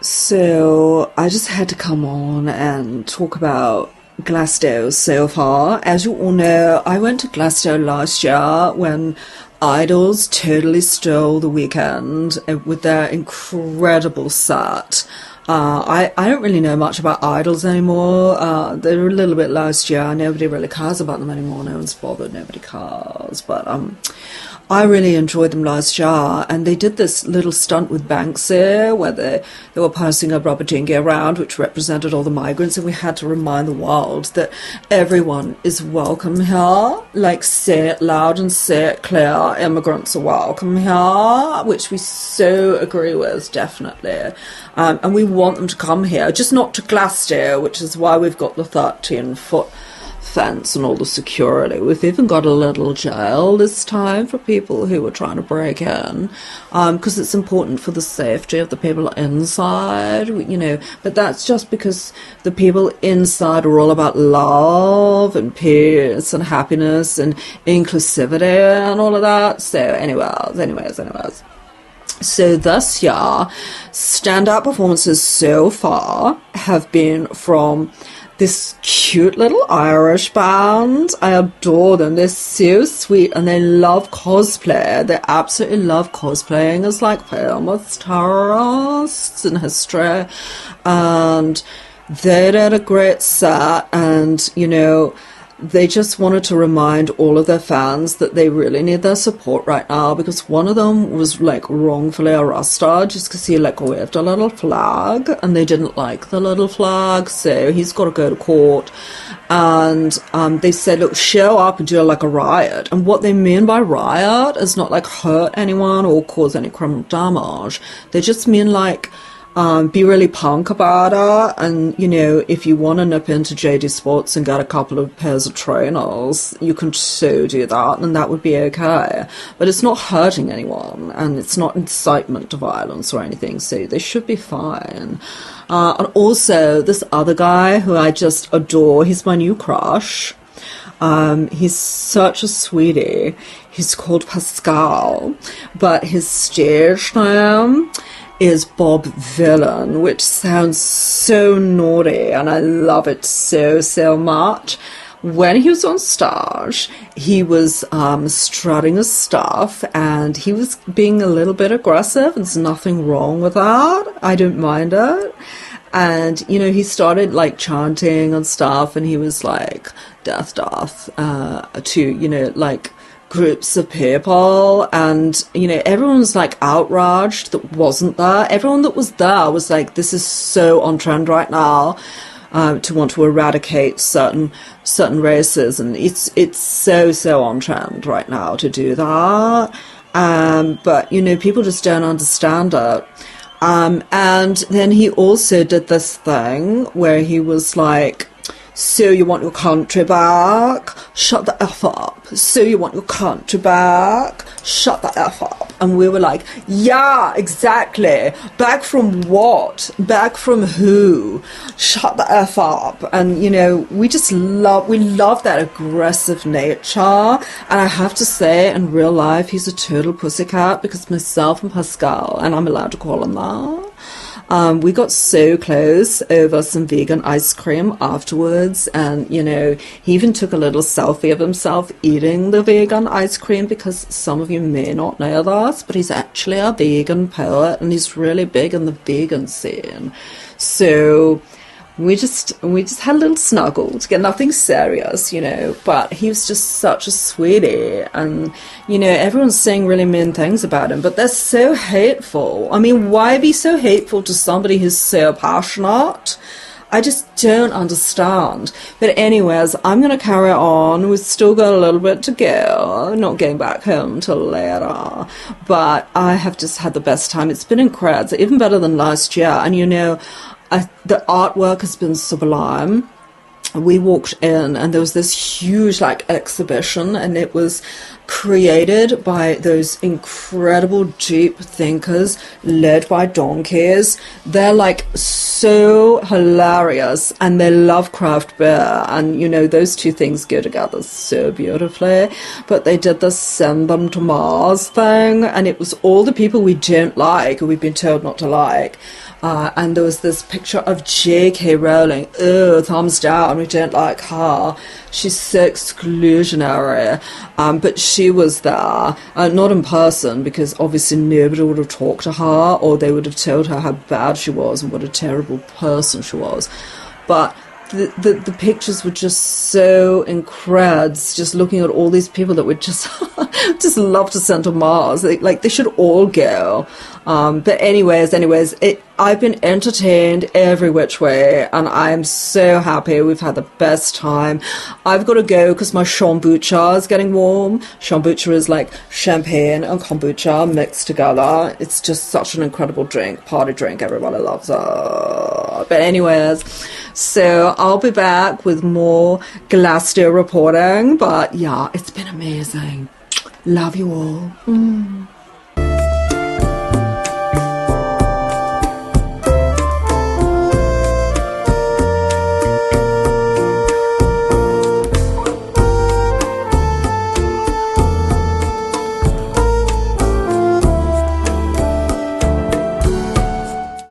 So I just had to come on and talk about Glasto so far. As you all know, I went to Glasto last year when Idols totally stole the weekend with their incredible set. I don't really know much about idols anymore. They were a little bit last year. Nobody really cares about them anymore. No one's bothered. Nobody cares. But I really enjoyed them last year. And they did this little stunt with Banksy where they were passing a rubber dinghy around, which represented all the migrants. And we had to remind the world that everyone is welcome here. Like, say it loud and say it clear. Immigrants are welcome here, which we so agree with, definitely. And we want them to come here, just not to Glasto, which is why we've got the 13-foot fence and all the security. We've even got a little jail this time for people who are trying to break in, because it's important for the safety of the people inside, you know. But that's just because the people inside are all about love and peace and happiness and inclusivity and all of that. So anyways. So this year, standout performances so far have been from this cute little Irish band. I adore them. They're so sweet and they love cosplay. They absolutely love cosplaying as like famous terrorists in history. And they did a great set, and, you know, they just wanted to remind all of their fans that they really need their support right now, because one of them was like wrongfully arrested just because he like waved a little flag and they didn't like the little flag, so he's got to go to court. And they said, look, show up and do like a riot. And what they mean by riot is not like hurt anyone or cause any criminal damage. They just mean like be really punk about it, and, you know, if you want to nip into JD Sports and get a couple of pairs of trainers, you can so do that, and that would be okay. But it's not hurting anyone, and it's not incitement to violence or anything, so they should be fine. And also, this other guy who I just adore, he's my new crush. He's such a sweetie. He's called Pascal, but his stage name is Bob Vylan, which sounds so naughty, and I love it so much. When he was on stage, he was strutting his stuff, and he was being a little bit aggressive. There's nothing wrong with that. I don't mind it. And, you know, he started like chanting and stuff, and he was like, death, to, you know, like groups of people, and, you know, everyone was like outraged that wasn't there. Everyone that was there was like, this is so on trend right now, to want to eradicate certain races, and it's so on trend right now to do that. But, you know, people just don't understand it. And then he also did this thing where he was like, so you want your country back? Shut the F up. So you want your country back? Shut the F up. And we were like, yeah, exactly. Back from what? Back from who? Shut the F up. And, you know, we love that aggressive nature. And I have to say, in real life, he's a total pussycat, because myself and Pascal, and I'm allowed to call him that, we got so close over some vegan ice cream afterwards, and, you know, he even took a little selfie of himself eating the vegan ice cream, because some of you may not know this, but he's actually a vegan poet, and he's really big in the vegan scene. So we just had a little snuggle together, nothing serious, you know, but he was just such a sweetie. And, you know, everyone's saying really mean things about him, but they're so hateful. I mean, why be so hateful to somebody who's so passionate? I just don't understand. But anyways, I'm going to carry on. We've still got a little bit to go. Not getting back home till later. But I have just had the best time. It's been incredible, even better than last year. And, you know, the artwork has been sublime. We walked in and there was this huge like exhibition, and it was created by those incredible deep thinkers led by donkeys. They're like so hilarious, and they love craft beer, and you know, those two things go together so beautifully. But they did this send them to Mars thing, and it was all the people we don't like, or we've been told not to like. And there was this picture of J.K. Rowling. Oh, thumbs down, we don't like her. She's so exclusionary. But she was there, not in person, because obviously nobody would have talked to her, or they would have told her how bad she was and what a terrible person she was. But the pictures were just so incredible, just looking at all these people that would just just love to send to Mars. They should all go. But anyways, I've been entertained every which way, and I am so happy. We've had the best time. I've got to go because my kombucha is getting warm. Kombucha is like champagne and kombucha mixed together. It's just such an incredible drink, party drink. Everybody loves it. But anyways, so I'll be back with more Glasto reporting. But yeah, it's been amazing. Love you all.